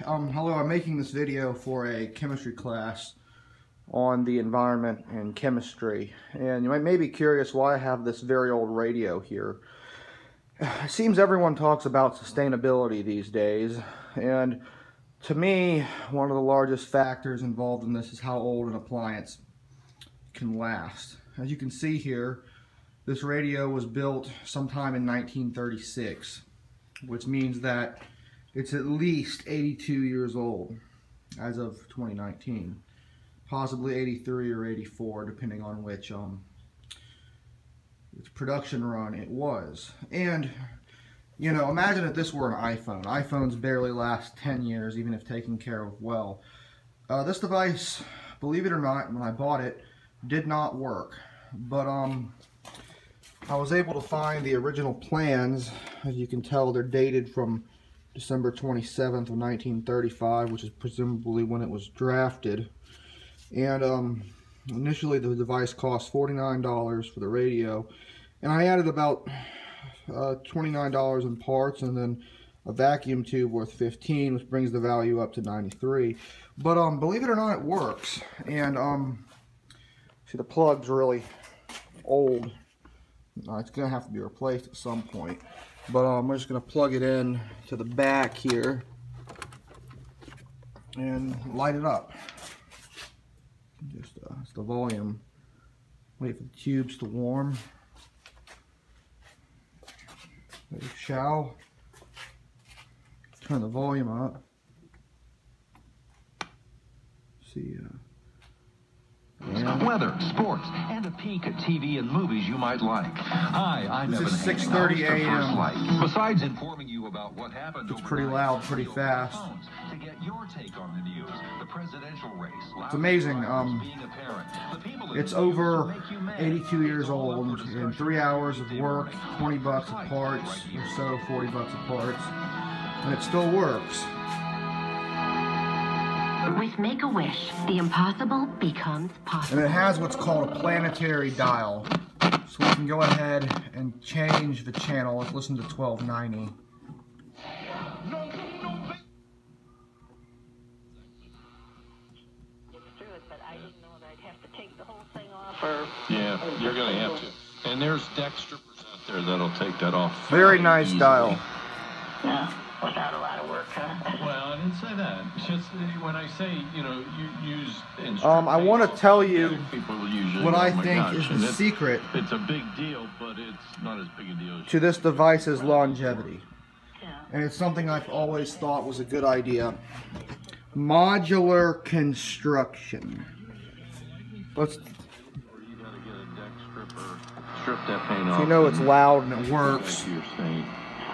Hello, I'm making this video for a chemistry class on the environment and chemistry. And you may be curious why I have this very old radio here. It seems everyone talks about sustainability these days, and to me, one of the largest factors involved in this is how old an appliance can last. As you can see here, this radio was built sometime in 1936, which means that it's at least 82 years old as of 2019, possibly 83 or 84, depending on which production run it was. And you know, imagine if this were an iPhone. iPhones barely last 10 years, even if taken care of well. This device, believe it or not, when I bought it, did not work. But I was able to find the original plans. As you can tell, they're dated from December 27th of 1935, which is presumably when it was drafted. And initially the device cost $49 for the radio, and I added about $29 in parts, and then a vacuum tube worth $15, which brings the value up to $93. But believe it or not, it works. And see, the plug's really old. It's gonna have to be replaced at some point. But we're just gonna plug it in to the back here and light it up. Just it's the volume. Wait for the tubes to warm. We shall turn the volume up. See, weather, sports, and a peek at TV and movies you might like. Hi, I'm Evan. This is 6:30 a.m. Besides informing you about what happened, it's pretty loud, pretty fast. To get your take on the news, the presidential race. It's amazing. It's over 82 years old, in 3 hours of work, 20 bucks a parts, or so, 40 bucks a parts, and it still works. With Make-A-Wish, the impossible becomes possible. And it has what's called a planetary dial, so we can go ahead and change the channel. Let's listen to 1290. Yeah, you're going to have to. And there's dextripers out there that'll take that off. Very nice easily. Dial. Yeah, without a lot of work, huh? Well, I didn't say that. Just when I say, you know, you use instruments. I want to tell you what I oh think is the secret. It's a big deal, but it's not as big a deal to this device's longevity. And it's something I've always thought was a good idea. Modular construction. Let's. Strip that paint off. So you know it's loud and it works.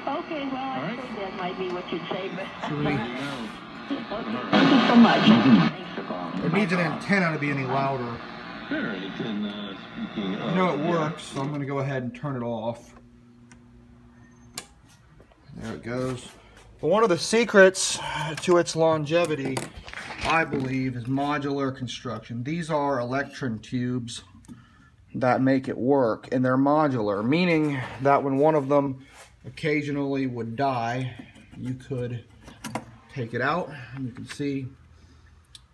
Okay, well, I think that might be what you'd say, but thank you so much. Thanks for calling. It needs an antenna to be any louder. Sure, it's in, speaking of, you know it works, so I'm going to go ahead and turn it off. There it goes. But one of the secrets to its longevity, I believe, is modular construction. These are electron tubes that make it work, and they're modular, meaning that when one of them occasionally would die, you could take it out, and you can see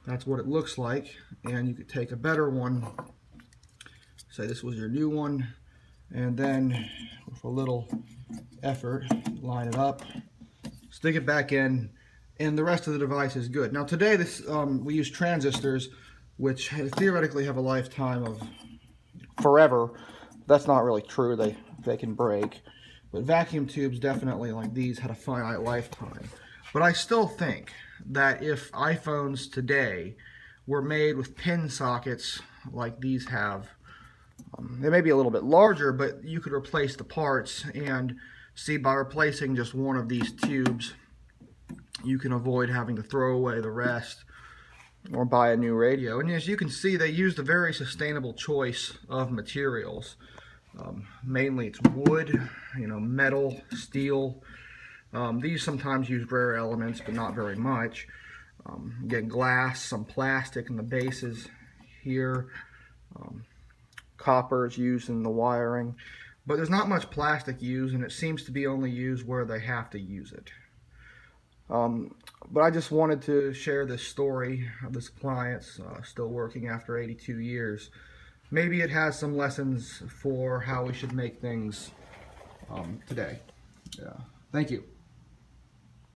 that's what it looks like, and you could take a better one, say this was your new one, and then with a little effort, line it up, stick it back in, and the rest of the device is good. Now today we use transistors, which theoretically have a lifetime of forever. That's not really true. They can break. But vacuum tubes, definitely, like these, had a finite lifetime. But I still think that if iPhones today were made with pin sockets like these have, they may be a little bit larger, but you could replace the parts, and see, by replacing just one of these tubes, you can avoid having to throw away the rest or buy a new radio. And as you can see, they used a very sustainable choice of materials. Mainly it's wood, you know, metal, steel. These sometimes use rare elements, but not very much. Again, glass, some plastic in the bases here. Copper is used in the wiring. But there's not much plastic used, and it seems to be only used where they have to use it. But I just wanted to share this story of this appliance still working after 82 years. Maybe it has some lessons for how we should make things today. Yeah. Thank you.